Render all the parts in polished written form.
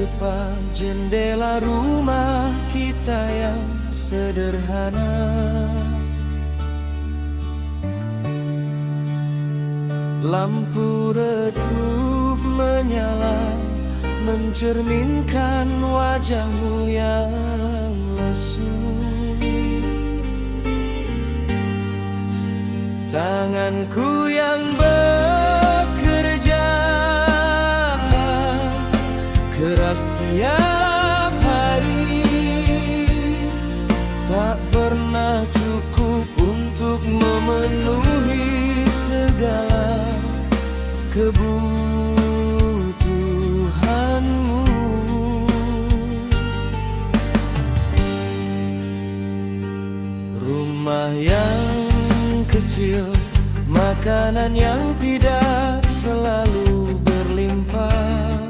depan jendela rumah kita yang sederhana. Lampu redup menyala, mencerminkan wajahmu yang lesu. Tanganku yang bekerja keras tiap hari, tak pernah cukup untuk memenuhi segala kebutuhanmu. Rumah yang kecil, makanan yang tidak selalu berlimpah.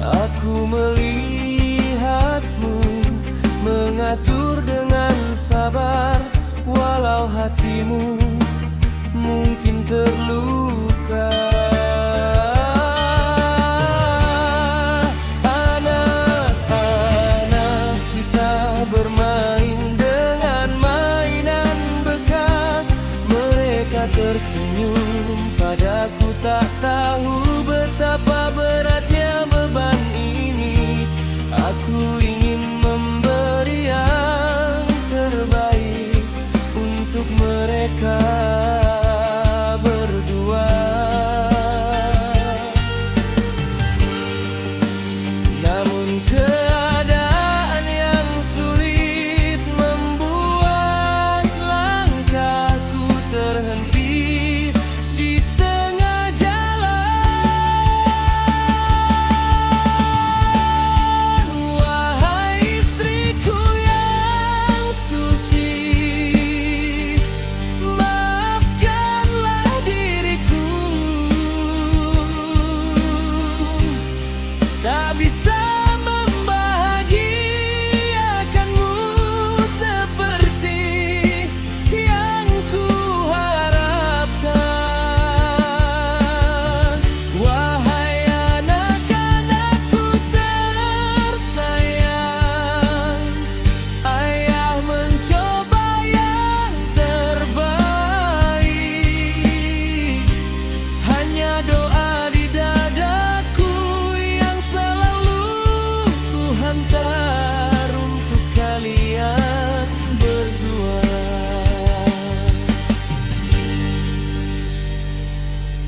Aku melihatmu mengatur dengan sabar, walau hatimu mungkin terluka. Anak-anak kita bermain dengan mainan bekas, mereka tersenyum padaku, tak tahu betapa beratnya beban ini. Aku ingin memberi yang terbaik untuk mereka berdua. Namun keadaan yang sulit membuat langkahku terhenti di tengah jalan. Wahai istriku yang suci, maafkanlah diriku, tak bisa membahagiakanmu seperti yang kuharapkan. Wahai anak-anakku tersayang, ayah mencoba yang terbaik. Hanya doa di dadaku yang selalu ku hantar untuk kalian berdua.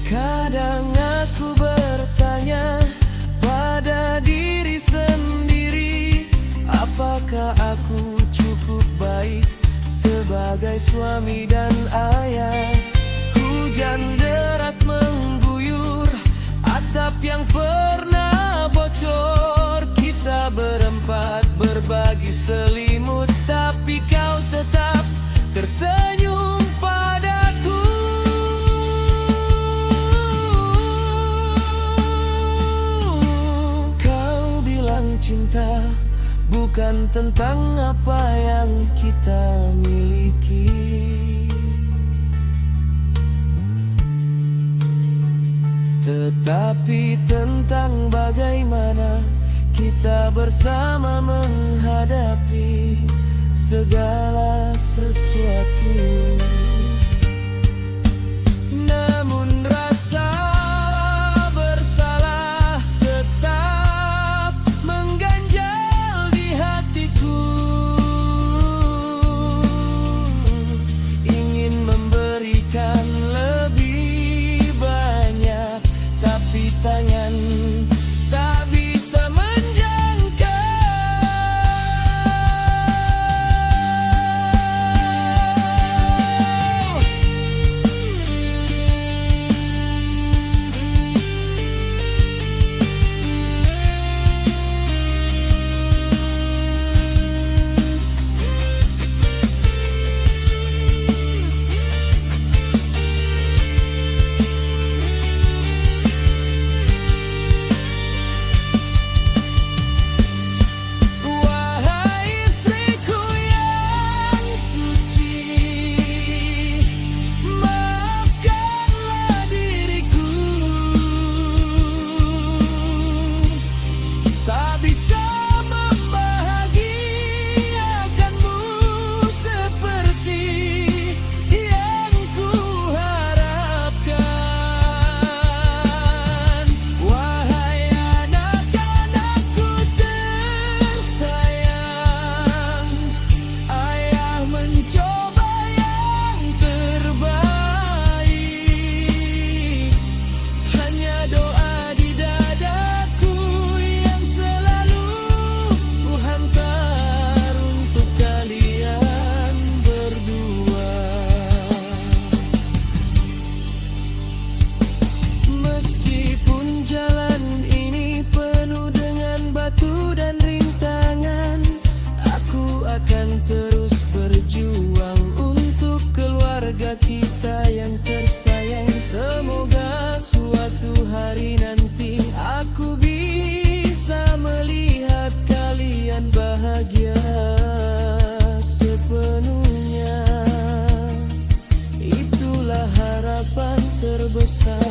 Kadang aku bertanya pada diri sendiri, apakah aku cukup baik sebagai suami dan ayah? Hujan deras mengguyur, atap yang pernah bocor. Kita berempat berbagi selimut, tapi kau tetap tersenyum padaku. Kau bilang cinta bukan tentang apa yang kita miliki, tetapi tentang bagaimana kita bersama menghadapi segala sesuatu. Namun rasa bersalah tetap mengganjal di hatiku. Ingin memberikan lebih banyak, tapi tangan tak bisa menjangkau.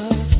cinta.